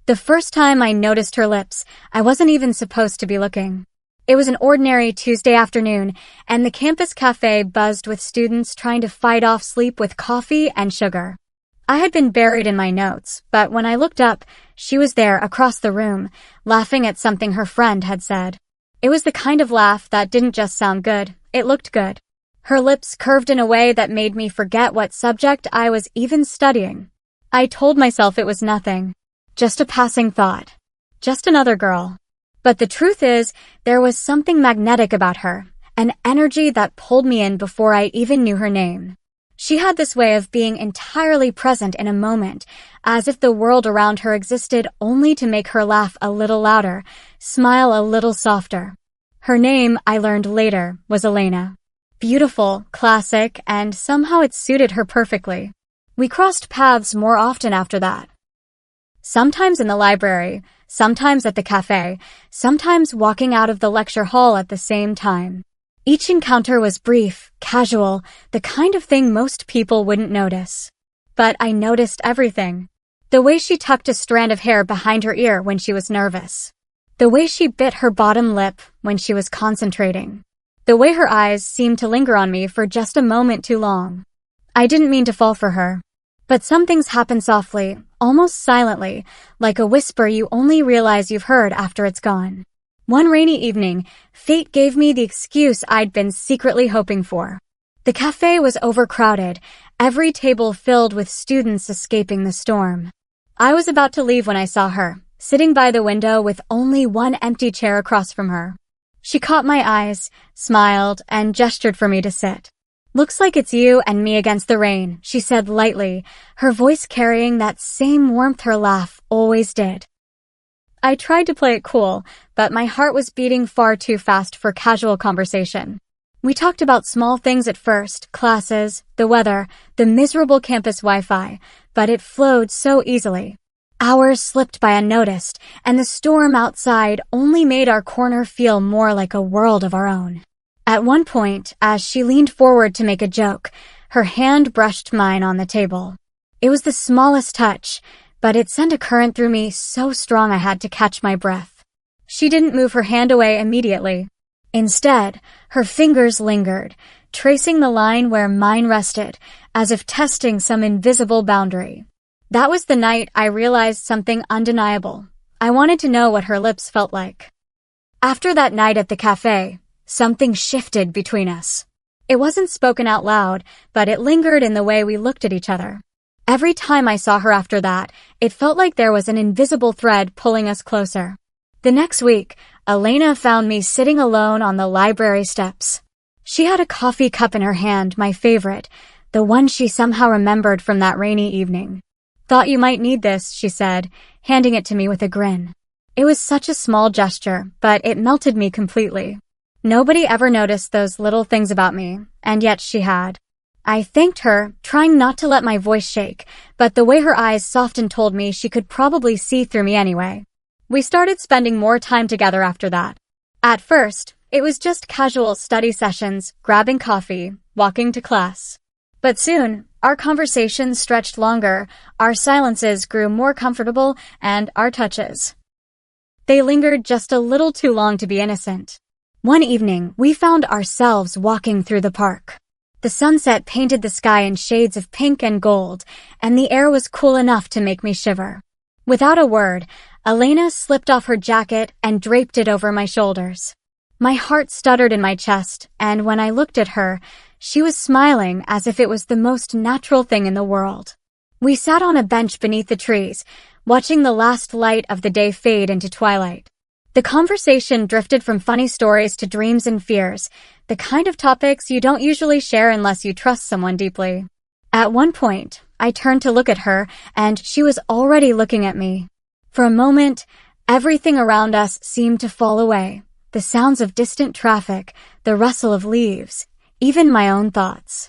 The first time I noticed her lips, I wasn't even supposed to be looking. It was an ordinary Tuesday afternoon, and the campus cafe buzzed with students trying to fight off sleep with coffee and sugar. I had been buried in my notes, but when I looked up, she was there across the room, laughing at something her friend had said. It was the kind of laugh that didn't just sound good, it looked good. Her lips curved in a way that made me forget what subject I was even studying. I told myself it was nothing. Just a passing thought. Just another girl. But the truth is, there was something magnetic about her, an energy that pulled me in before I even knew her name. She had this way of being entirely present in a moment, as if the world around her existed only to make her laugh a little louder, smile a little softer. Her name, I learned later, was Elena. Beautiful, classic, and somehow it suited her perfectly. We crossed paths more often after that. Sometimes in the library, sometimes at the cafe, sometimes walking out of the lecture hall at the same time. Each encounter was brief, casual, the kind of thing most people wouldn't notice. But I noticed everything. The way she tucked a strand of hair behind her ear when she was nervous. The way she bit her bottom lip when she was concentrating. The way her eyes seemed to linger on me for just a moment too long. I didn't mean to fall for her. But some things happen softly, almost silently, like a whisper you only realize you've heard after it's gone. One rainy evening, fate gave me the excuse I'd been secretly hoping for. The cafe was overcrowded, every table filled with students escaping the storm. I was about to leave when I saw her, sitting by the window with only one empty chair across from her. She caught my eyes, smiled, and gestured for me to sit. "Looks like it's you and me against the rain," she said lightly, her voice carrying that same warmth her laugh always did. I tried to play it cool, but my heart was beating far too fast for casual conversation. We talked about small things at first, classes, the weather, the miserable campus Wi-Fi, but it flowed so easily. Hours slipped by unnoticed, and the storm outside only made our corner feel more like a world of our own. At one point, as she leaned forward to make a joke, her hand brushed mine on the table. It was the smallest touch, but it sent a current through me so strong I had to catch my breath. She didn't move her hand away immediately. Instead, her fingers lingered, tracing the line where mine rested, as if testing some invisible boundary. That was the night I realized something undeniable. I wanted to know what her lips felt like. After that night at the cafe, something shifted between us. It wasn't spoken out loud, but it lingered in the way we looked at each other. Every time I saw her after that, it felt like there was an invisible thread pulling us closer. The next week, Elena found me sitting alone on the library steps. She had a coffee cup in her hand, my favorite, the one she somehow remembered from that rainy evening. "Thought you might need this," she said, handing it to me with a grin. It was such a small gesture, but it melted me completely. Nobody ever noticed those little things about me, and yet she had. I thanked her, trying not to let my voice shake, but the way her eyes softened told me she could probably see through me anyway. We started spending more time together after that. At first, it was just casual study sessions, grabbing coffee, walking to class. But soon, our conversations stretched longer, our silences grew more comfortable, and our touches. They lingered just a little too long to be innocent. One evening, we found ourselves walking through the park. The sunset painted the sky in shades of pink and gold, and the air was cool enough to make me shiver. Without a word, Elena slipped off her jacket and draped it over my shoulders. My heart stuttered in my chest, and when I looked at her, she was smiling as if it was the most natural thing in the world. We sat on a bench beneath the trees, watching the last light of the day fade into twilight. The conversation drifted from funny stories to dreams and fears, the kind of topics you don't usually share unless you trust someone deeply. At one point, I turned to look at her, and she was already looking at me. For a moment, everything around us seemed to fall away. The sounds of distant traffic, the rustle of leaves, even my own thoughts.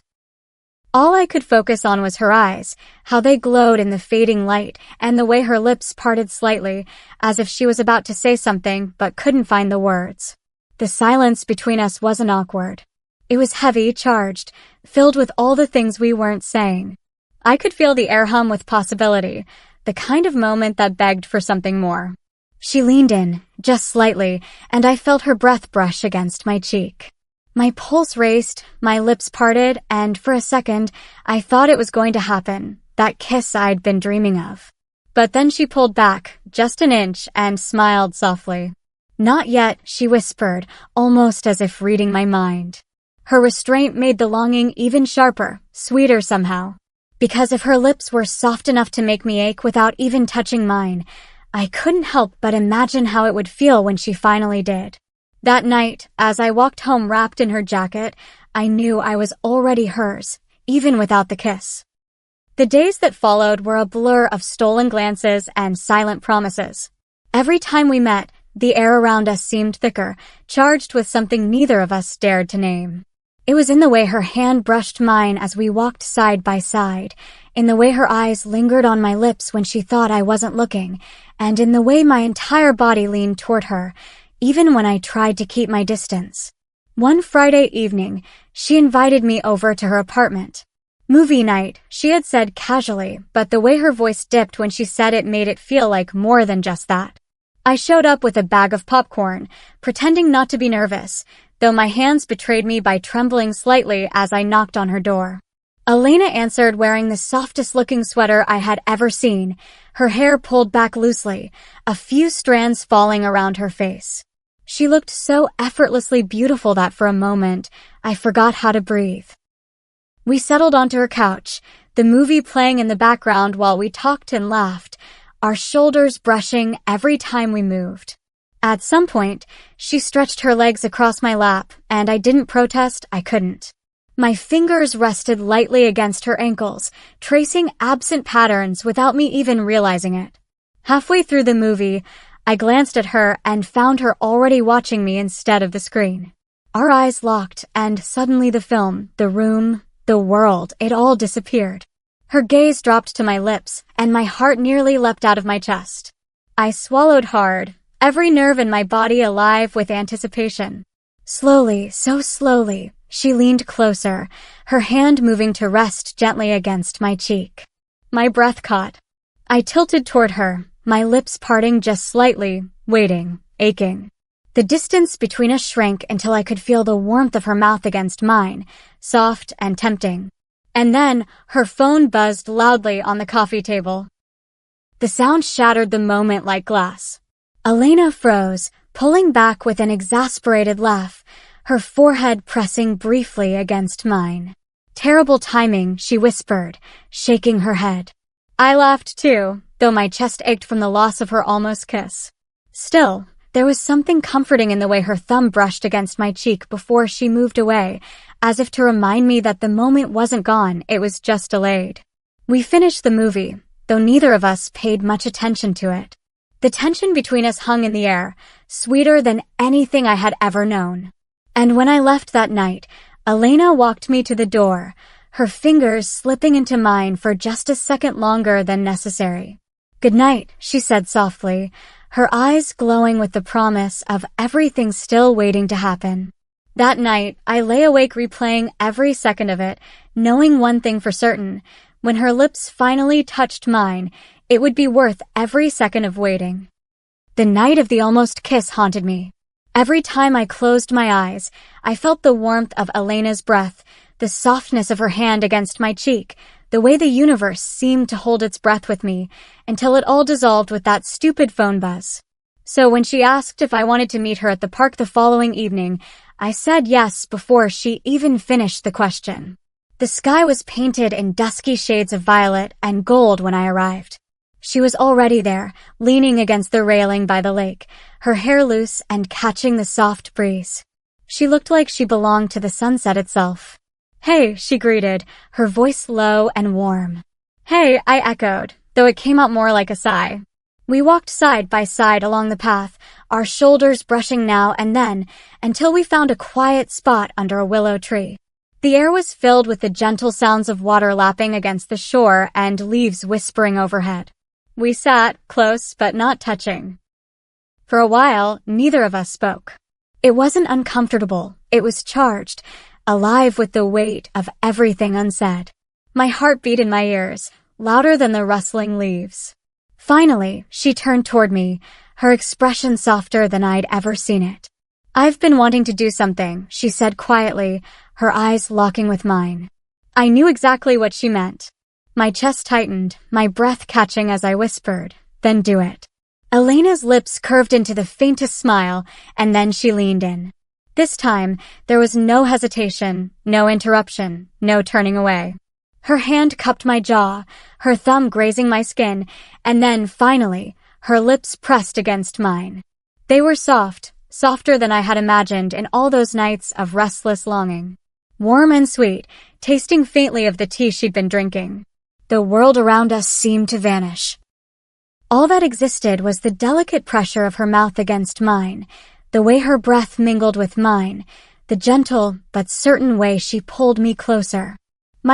All I could focus on was her eyes, how they glowed in the fading light, and the way her lips parted slightly, as if she was about to say something but couldn't find the words. The silence between us wasn't awkward. It was heavy, charged, filled with all the things we weren't saying. I could feel the air hum with possibility, the kind of moment that begged for something more. She leaned in, just slightly, and I felt her breath brush against my cheek. My pulse raced, my lips parted, and for a second, I thought it was going to happen, that kiss I'd been dreaming of. But then she pulled back, just an inch, and smiled softly. "Not yet," she whispered, almost as if reading my mind. Her restraint made the longing even sharper, sweeter somehow. Because if her lips were soft enough to make me ache without even touching mine, I couldn't help but imagine how it would feel when she finally did. That night, as I walked home wrapped in her jacket, I knew I was already hers, even without the kiss. The days that followed were a blur of stolen glances and silent promises. Every time we met, the air around us seemed thicker, charged with something neither of us dared to name. It was in the way her hand brushed mine as we walked side by side, in the way her eyes lingered on my lips when she thought I wasn't looking, and in the way my entire body leaned toward her, even when I tried to keep my distance. One Friday evening, she invited me over to her apartment. "Movie night," she had said casually, but the way her voice dipped when she said it made it feel like more than just that. I showed up with a bag of popcorn, pretending not to be nervous, though my hands betrayed me by trembling slightly as I knocked on her door. Elena answered wearing the softest-looking sweater I had ever seen, her hair pulled back loosely, a few strands falling around her face. She looked so effortlessly beautiful that for a moment, I forgot how to breathe. We settled onto her couch, the movie playing in the background while we talked and laughed, our shoulders brushing every time we moved. At some point, she stretched her legs across my lap, and I didn't protest, I couldn't. My fingers rested lightly against her ankles, tracing absent patterns without me even realizing it. Halfway through the movie, I glanced at her and found her already watching me instead of the screen. Our eyes locked, and suddenly the film, the room, the world, it all disappeared. Her gaze dropped to my lips, and my heart nearly leapt out of my chest. I swallowed hard, every nerve in my body alive with anticipation. Slowly, so slowly, she leaned closer, her hand moving to rest gently against my cheek. My breath caught. I tilted toward her, my lips parting just slightly, waiting, aching. The distance between us shrank until I could feel the warmth of her mouth against mine, soft and tempting. And then, her phone buzzed loudly on the coffee table. The sound shattered the moment like glass. Elena froze, pulling back with an exasperated laugh, her forehead pressing briefly against mine. "Terrible timing," she whispered, shaking her head. I laughed too, though my chest ached from the loss of her almost kiss. Still, there was something comforting in the way her thumb brushed against my cheek before she moved away, as if to remind me that the moment wasn't gone, it was just delayed. We finished the movie, though neither of us paid much attention to it. The tension between us hung in the air, sweeter than anything I had ever known. And when I left that night, Elena walked me to the door, her fingers slipping into mine for just a second longer than necessary. "Good night," she said softly, her eyes glowing with the promise of everything still waiting to happen. That night, I lay awake replaying every second of it, knowing one thing for certain: when her lips finally touched mine, it would be worth every second of waiting. The night of the almost kiss haunted me. Every time I closed my eyes, I felt the warmth of Elena's breath, the softness of her hand against my cheek, the way the universe seemed to hold its breath with me, until it all dissolved with that stupid phone buzz. So when she asked if I wanted to meet her at the park the following evening, I said yes before she even finished the question. The sky was painted in dusky shades of violet and gold when I arrived. She was already there, leaning against the railing by the lake, her hair loose and catching the soft breeze. She looked like she belonged to the sunset itself. "Hey," she greeted, her voice low and warm. "Hey," I echoed, though it came out more like a sigh. We walked side by side along the path, our shoulders brushing now and then, until we found a quiet spot under a willow tree. The air was filled with the gentle sounds of water lapping against the shore and leaves whispering overhead. We sat, close but not touching. For a while, neither of us spoke. It wasn't uncomfortable, it was charged, alive with the weight of everything unsaid. My heart beat in my ears, louder than the rustling leaves. Finally, she turned toward me, her expression softer than I'd ever seen it. "I've been wanting to do something," she said quietly, her eyes locking with mine. I knew exactly what she meant. My chest tightened, my breath catching as I whispered, "Then do it." Elena's lips curved into the faintest smile, and then she leaned in. This time, there was no hesitation, no interruption, no turning away. Her hand cupped my jaw, her thumb grazing my skin, and then, finally, her lips pressed against mine. They were soft, softer than I had imagined in all those nights of restless longing. Warm and sweet, tasting faintly of the tea she'd been drinking. The world around us seemed to vanish. All that existed was the delicate pressure of her mouth against mine, the way her breath mingled with mine, the gentle but certain way she pulled me closer.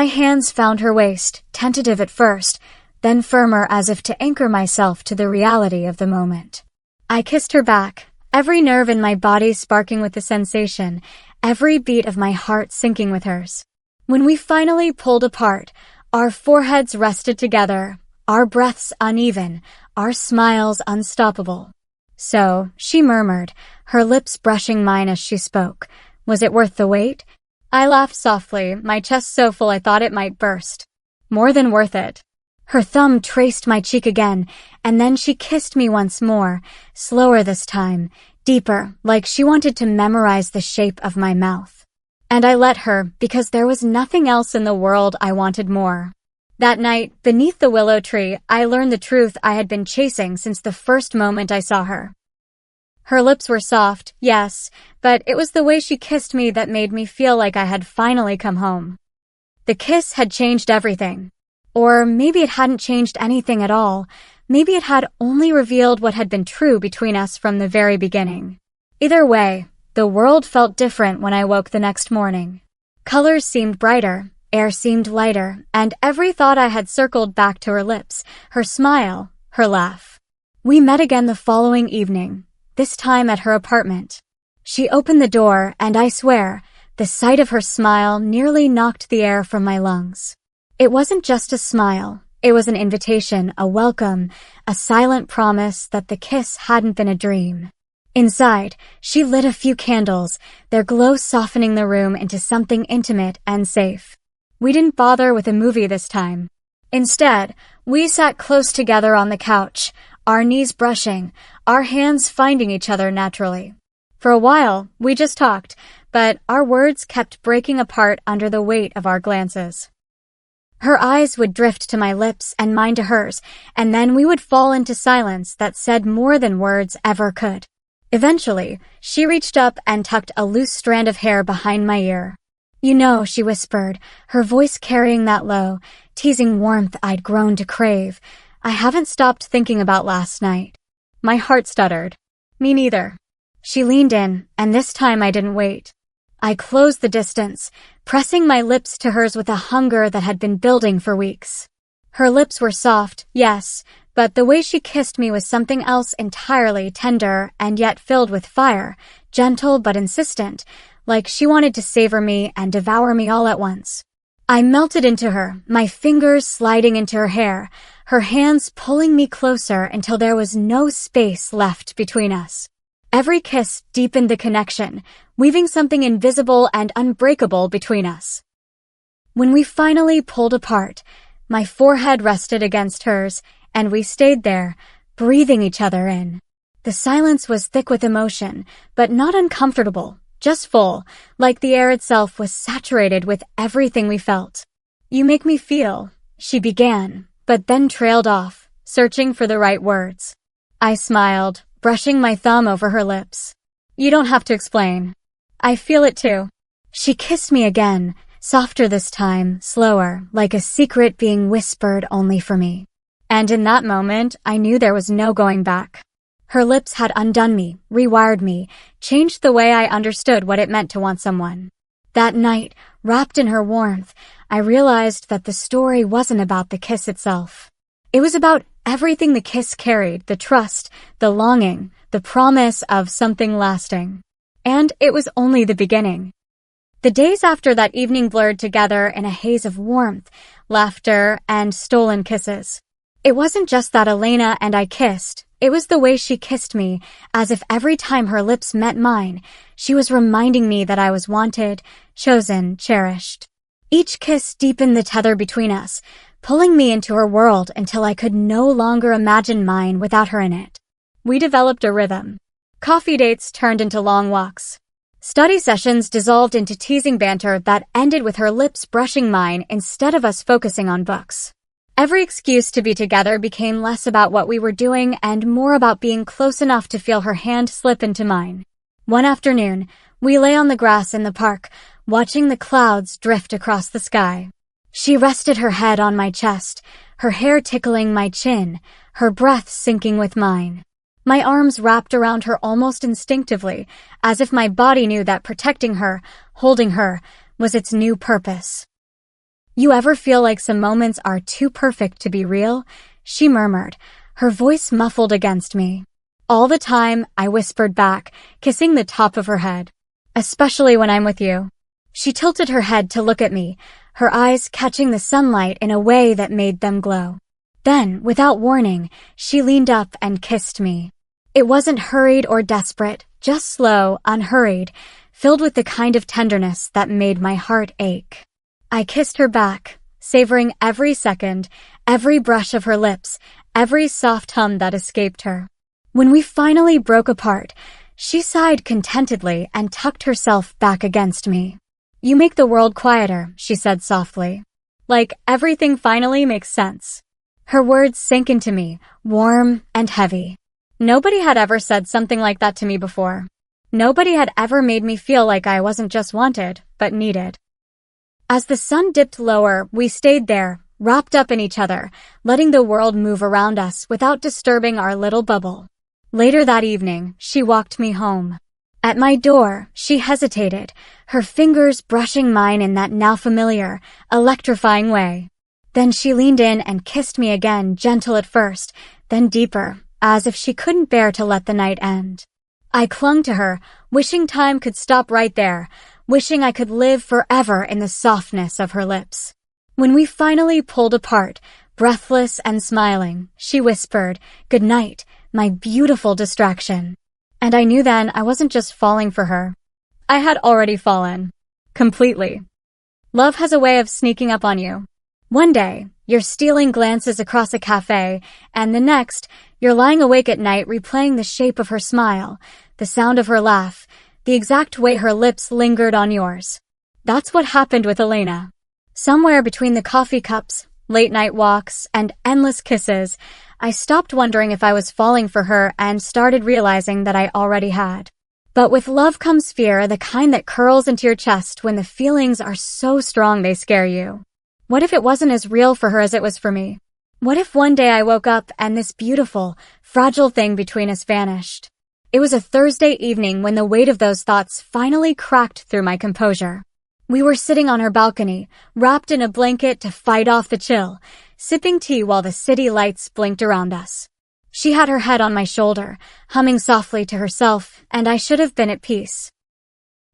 My hands found her waist, tentative at first, then firmer as if to anchor myself to the reality of the moment. I kissed her back, every nerve in my body sparking with the sensation, every beat of my heart syncing with hers. When we finally pulled apart, our foreheads rested together, our breaths uneven, our smiles unstoppable. "So," she murmured, her lips brushing mine as she spoke, "was it worth the wait?" I laughed softly, my chest so full I thought it might burst. "More than worth it." Her thumb traced my cheek again, and then she kissed me once more, slower this time, deeper, like she wanted to memorize the shape of my mouth. And I let her, because there was nothing else in the world I wanted more. That night, beneath the willow tree, I learned the truth I had been chasing since the first moment I saw her. Her lips were soft, yes, but it was the way she kissed me that made me feel like I had finally come home. The kiss had changed everything. Or maybe it hadn't changed anything at all. Maybe it had only revealed what had been true between us from the very beginning. Either way, the world felt different when I woke the next morning. Colors seemed brighter, air seemed lighter, and every thought I had circled back to her lips, her smile, her laugh. We met again the following evening, this time at her apartment. She opened the door, and I swear, the sight of her smile nearly knocked the air from my lungs. It wasn't just a smile. It was an invitation, a welcome, a silent promise that the kiss hadn't been a dream. Inside, she lit a few candles, their glow softening the room into something intimate and safe. We didn't bother with a movie this time. Instead, we sat close together on the couch, our knees brushing, our hands finding each other naturally. For a while, we just talked, but our words kept breaking apart under the weight of our glances. Her eyes would drift to my lips and mine to hers, and then we would fall into silence that said more than words ever could. Eventually, she reached up and tucked a loose strand of hair behind my ear. "You know," she whispered, her voice carrying that low, teasing warmth I'd grown to crave, "I haven't stopped thinking about last night." My heart stuttered. "Me neither." She leaned in, and this time I didn't wait. I closed the distance, pressing my lips to hers with a hunger that had been building for weeks. Her lips were soft, yes, but the way she kissed me was something else entirely, tender and yet filled with fire, gentle but insistent, like she wanted to savor me and devour me all at once. I melted into her, my fingers sliding into her hair, her hands pulling me closer until there was no space left between us. Every kiss deepened the connection, weaving something invisible and unbreakable between us. When we finally pulled apart, my forehead rested against hers, and we stayed there, breathing each other in. The silence was thick with emotion, but not uncomfortable, just full, like the air itself was saturated with everything we felt. "You make me feel," she began, but then trailed off, searching for the right words. I smiled, brushing my thumb over her lips. "You don't have to explain. I feel it too." She kissed me again, softer this time, slower, like a secret being whispered only for me. And in that moment, I knew there was no going back. Her lips had undone me, rewired me, changed the way I understood what it meant to want someone. That night, wrapped in her warmth, I realized that the story wasn't about the kiss itself. It was about everything the kiss carried, the trust, the longing, the promise of something lasting. And it was only the beginning. The days after that evening blurred together in a haze of warmth, laughter, and stolen kisses. It wasn't just that Elena and I kissed, it was the way she kissed me, as if every time her lips met mine, she was reminding me that I was wanted, chosen, cherished. Each kiss deepened the tether between us, pulling me into her world until I could no longer imagine mine without her in it. We developed a rhythm. Coffee dates turned into long walks. Study sessions dissolved into teasing banter that ended with her lips brushing mine instead of us focusing on books. Every excuse to be together became less about what we were doing and more about being close enough to feel her hand slip into mine. One afternoon, we lay on the grass in the park, watching the clouds drift across the sky. She rested her head on my chest, her hair tickling my chin, her breath syncing with mine. My arms wrapped around her almost instinctively, as if my body knew that protecting her, holding her, was its new purpose. "You ever feel like some moments are too perfect to be real?" she murmured, her voice muffled against me. "All the time," I whispered back, kissing the top of her head. "Especially when I'm with you." She tilted her head to look at me, her eyes catching the sunlight in a way that made them glow. Then, without warning, she leaned up and kissed me. It wasn't hurried or desperate, just slow, unhurried, filled with the kind of tenderness that made my heart ache. I kissed her back, savoring every second, every brush of her lips, every soft hum that escaped her. When we finally broke apart, she sighed contentedly and tucked herself back against me. "You make the world quieter," she said softly. "Like everything finally makes sense." Her words sank into me, warm and heavy. Nobody had ever said something like that to me before. Nobody had ever made me feel like I wasn't just wanted, but needed. As the sun dipped lower, we stayed there, wrapped up in each other, letting the world move around us without disturbing our little bubble. Later that evening, she walked me home. At my door, she hesitated, her fingers brushing mine in that now familiar, electrifying way. Then she leaned in and kissed me again, gentle at first, then deeper, as if she couldn't bear to let the night end. I clung to her, wishing time could stop right there, wishing I could live forever in the softness of her lips. When we finally pulled apart, breathless and smiling, she whispered, "Good night, my beautiful distraction." And I knew then I wasn't just falling for her. I had already fallen. Completely. Love has a way of sneaking up on you. One day, you're stealing glances across a cafe, and the next, you're lying awake at night replaying the shape of her smile, the sound of her laugh, the exact way her lips lingered on yours. That's what happened with Elena. Somewhere between the coffee cups, late-night walks, and endless kisses, I stopped wondering if I was falling for her and started realizing that I already had. But with love comes fear, the kind that curls into your chest when the feelings are so strong they scare you. What if it wasn't as real for her as it was for me? What if one day I woke up and this beautiful, fragile thing between us vanished? It was a Thursday evening when the weight of those thoughts finally cracked through my composure. We were sitting on her balcony, wrapped in a blanket to fight off the chill, sipping tea while the city lights blinked around us. She had her head on my shoulder, humming softly to herself, and I should have been at peace.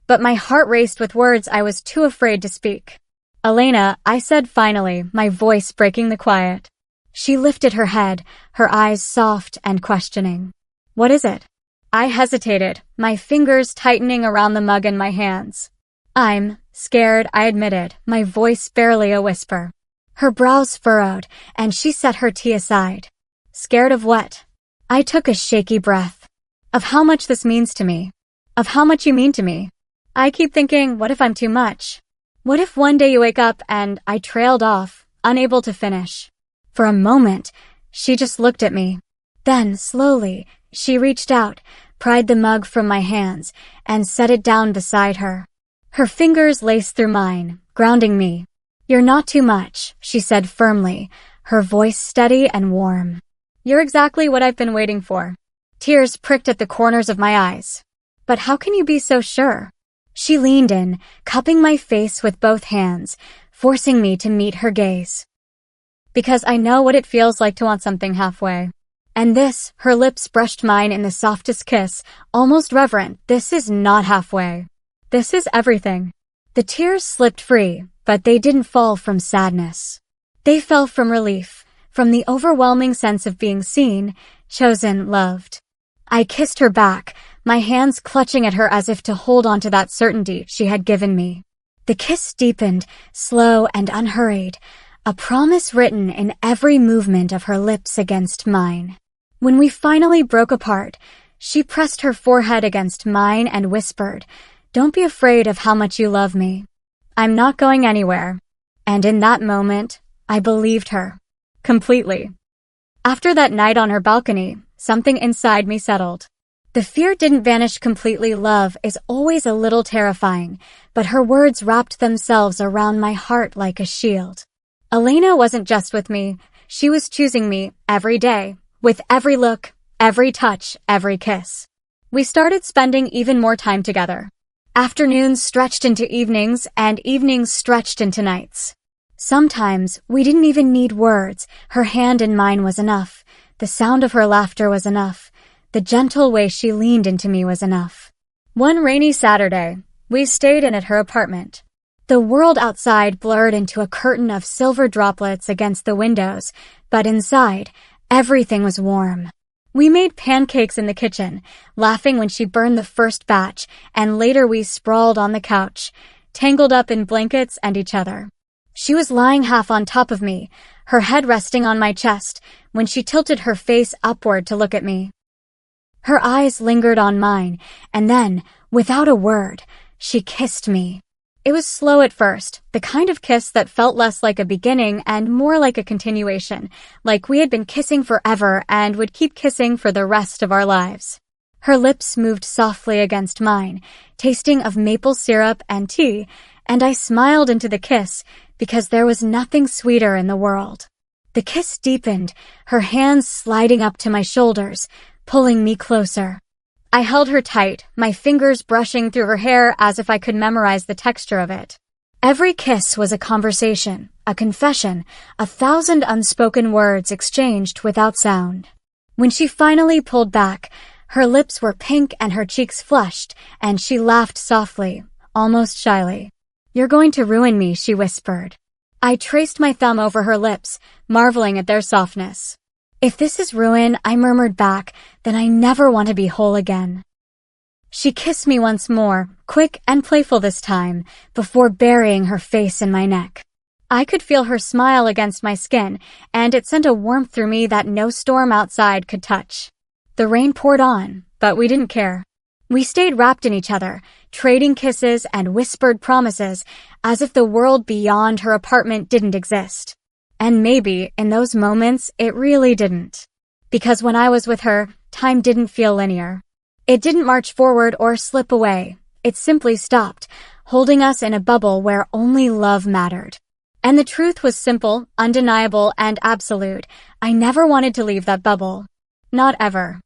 But my heart raced with words I was too afraid to speak. "Elena," I said finally, my voice breaking the quiet. She lifted her head, her eyes soft and questioning. "What is it?" I hesitated, my fingers tightening around the mug in my hands. "I'm scared," I admitted, my voice barely a whisper. Her brows furrowed, and she set her tea aside. "Scared of what?" I took a shaky breath. "Of how much this means to me. Of how much you mean to me. I keep thinking, what if I'm too much? What if one day you wake up and..." I trailed off, unable to finish. For a moment, she just looked at me. Then, slowly, she reached out, pried the mug from my hands, and set it down beside her. Her fingers laced through mine, grounding me. "You're not too much," she said firmly, her voice steady and warm. "You're exactly what I've been waiting for." Tears pricked at the corners of my eyes. "But how can you be so sure?" She leaned in, cupping my face with both hands, forcing me to meet her gaze. "Because I know what it feels like to want something halfway." And this, her lips brushed mine in the softest kiss, almost reverent. "This is not halfway. This is everything." The tears slipped free, but they didn't fall from sadness. They fell from relief, from the overwhelming sense of being seen, chosen, loved. I kissed her back, my hands clutching at her as if to hold on to that certainty she had given me. The kiss deepened, slow and unhurried, a promise written in every movement of her lips against mine. When we finally broke apart, she pressed her forehead against mine and whispered, "Don't be afraid of how much you love me. I'm not going anywhere." And in that moment, I believed her. Completely. After that night on her balcony, something inside me settled. The fear didn't vanish completely. Love is always a little terrifying, but her words wrapped themselves around my heart like a shield. Elena wasn't just with me, she was choosing me every day, with every look, every touch, every kiss. We started spending even more time together. Afternoons stretched into evenings, and evenings stretched into nights. Sometimes we didn't even need words. Her hand in mine was enough. The sound of her laughter was enough. The gentle way she leaned into me was enough. One rainy Saturday, we stayed in at her apartment. The world outside blurred into a curtain of silver droplets against the windows, but inside, everything was warm. We made pancakes in the kitchen, laughing when she burned the first batch, and later we sprawled on the couch, tangled up in blankets and each other. She was lying half on top of me, her head resting on my chest, when she tilted her face upward to look at me. Her eyes lingered on mine, and then, without a word, she kissed me. It was slow at first, the kind of kiss that felt less like a beginning and more like a continuation, like we had been kissing forever and would keep kissing for the rest of our lives. Her lips moved softly against mine, tasting of maple syrup and tea, and I smiled into the kiss because there was nothing sweeter in the world. The kiss deepened, her hands sliding up to my shoulders, pulling me closer. I held her tight, my fingers brushing through her hair as if I could memorize the texture of it. Every kiss was a conversation, a confession, 1,000 unspoken words exchanged without sound. When she finally pulled back, her lips were pink and her cheeks flushed, and she laughed softly, almost shyly. "You're going to ruin me," she whispered. I traced my thumb over her lips, marveling at their softness. "If this is ruin," I murmured back, "then I never want to be whole again." She kissed me once more, quick and playful this time, before burying her face in my neck. I could feel her smile against my skin, and it sent a warmth through me that no storm outside could touch. The rain poured on, but we didn't care. We stayed wrapped in each other, trading kisses and whispered promises, as if the world beyond her apartment didn't exist. And maybe, in those moments, it really didn't. Because when I was with her, time didn't feel linear. It didn't march forward or slip away. It simply stopped, holding us in a bubble where only love mattered. And the truth was simple, undeniable, and absolute. I never wanted to leave that bubble. Not ever.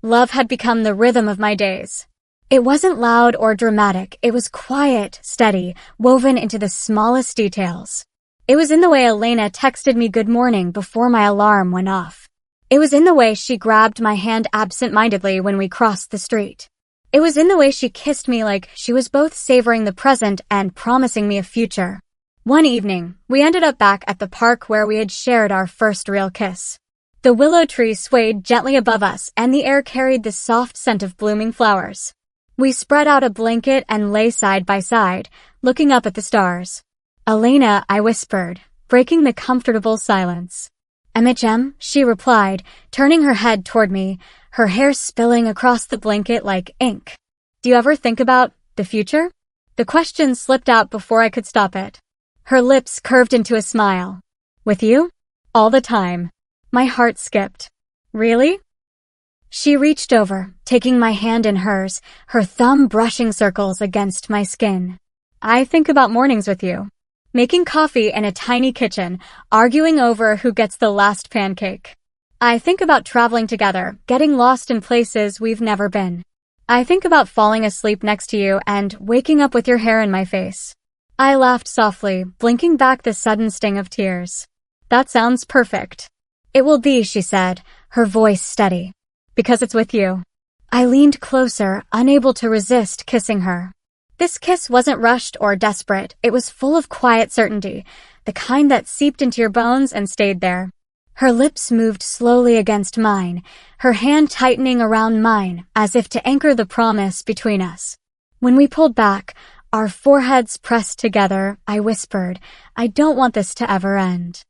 Love had become the rhythm of my days. It wasn't loud or dramatic. It was quiet, steady, woven into the smallest details. It was in the way Elena texted me good morning before my alarm went off. It was in the way she grabbed my hand absent-mindedly when we crossed the street. It was in the way she kissed me like she was both savoring the present and promising me a future. One evening, we ended up back at the park where we had shared our first real kiss. The willow tree swayed gently above us, and the air carried the soft scent of blooming flowers. We spread out a blanket and lay side by side, looking up at the stars. "Elena," I whispered, breaking the comfortable silence. "MHM," she replied, turning her head toward me, her hair spilling across the blanket like ink. "Do you ever think about the future?" The question slipped out before I could stop it. Her lips curved into a smile. "With you? All the time." My heart skipped. "Really?" She reached over, taking my hand in hers, her thumb brushing circles against my skin. "I think about mornings with you. Making coffee in a tiny kitchen, arguing over who gets the last pancake. I think about traveling together, getting lost in places we've never been. I think about falling asleep next to you and waking up with your hair in my face." I laughed softly, blinking back the sudden sting of tears. "That sounds perfect." "It will be," she said, her voice steady. "Because it's with you." I leaned closer, unable to resist kissing her. This kiss wasn't rushed or desperate. It was full of quiet certainty, the kind that seeped into your bones and stayed there. Her lips moved slowly against mine, her hand tightening around mine as if to anchor the promise between us. When we pulled back, our foreheads pressed together, I whispered, "I don't want this to ever end."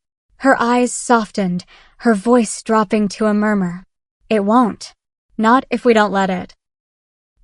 Her eyes softened, her voice dropping to a murmur. "It won't. Not if we don't let it."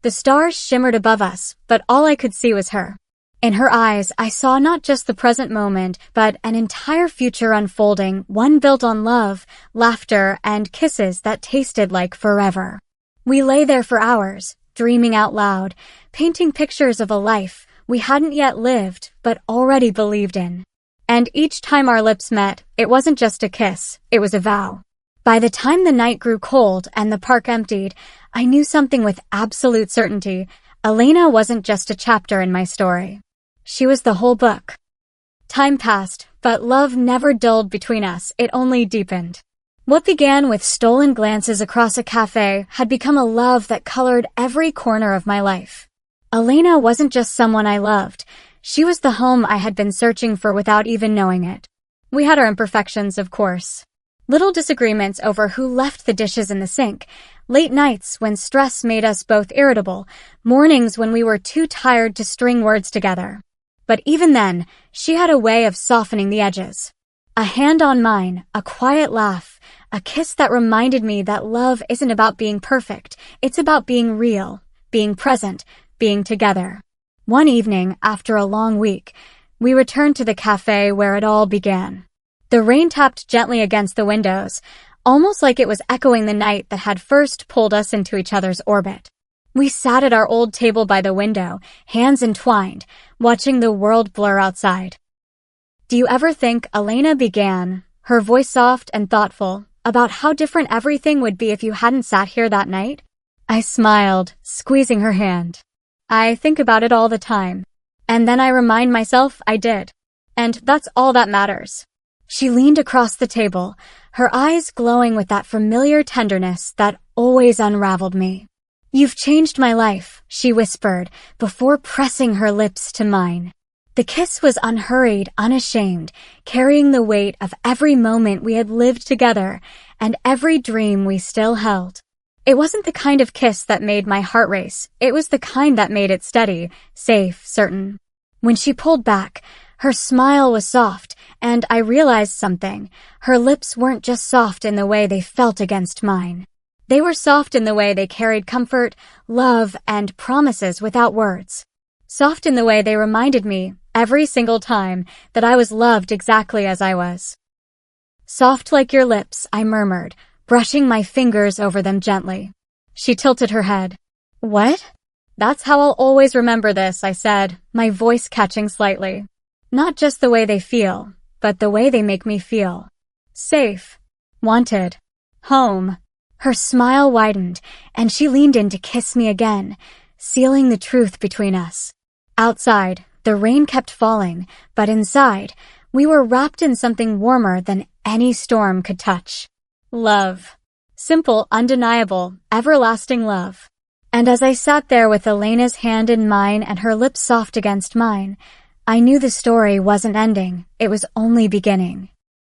The stars shimmered above us, but all I could see was her. In her eyes, I saw not just the present moment, but an entire future unfolding, one built on love, laughter, and kisses that tasted like forever. We lay there for hours, dreaming out loud, painting pictures of a life we hadn't yet lived, but already believed in. And each time our lips met, it wasn't just a kiss, it was a vow. By the time the night grew cold and the park emptied, I knew something with absolute certainty. Elena wasn't just a chapter in my story. She was the whole book. Time passed, but love never dulled between us, it only deepened. What began with stolen glances across a cafe had become a love that colored every corner of my life. Elena wasn't just someone I loved, she was the home I had been searching for without even knowing it. We had our imperfections, of course. Little disagreements over who left the dishes in the sink, late nights when stress made us both irritable, mornings when we were too tired to string words together. But even then, she had a way of softening the edges. A hand on mine, a quiet laugh, a kiss that reminded me that love isn't about being perfect, it's about being real, being present, being together. One evening, after a long week, we returned to the cafe where it all began. The rain tapped gently against the windows, almost like it was echoing the night that had first pulled us into each other's orbit. We sat at our old table by the window, hands entwined, watching the world blur outside. "Do you ever think," Elena began, her voice soft and thoughtful, "about how different everything would be if you hadn't sat here that night?" I smiled, squeezing her hand. "I think about it all the time. And then I remind myself I did. And that's all that matters." She leaned across the table, her eyes glowing with that familiar tenderness that always unraveled me. "You've changed my life," she whispered, before pressing her lips to mine. The kiss was unhurried, unashamed, carrying the weight of every moment we had lived together and every dream we still held. It wasn't the kind of kiss that made my heart race, it was the kind that made it steady, safe, certain. When she pulled back, her smile was soft, and I realized something. Her lips weren't just soft in the way they felt against mine. They were soft in the way they carried comfort, love, and promises without words. Soft in the way they reminded me, every single time, that I was loved exactly as I was. "Soft like your lips," I murmured, brushing my fingers over them gently. She tilted her head. "What?" "That's how I'll always remember this," I said, my voice catching slightly. "Not just the way they feel, but the way they make me feel. Safe. Wanted. Home." Her smile widened, and she leaned in to kiss me again, sealing the truth between us. Outside, the rain kept falling, but inside, we were wrapped in something warmer than any storm could touch. Love. Simple, undeniable, everlasting love. And as I sat there with Elena's hand in mine and her lips soft against mine, I knew the story wasn't ending, it was only beginning.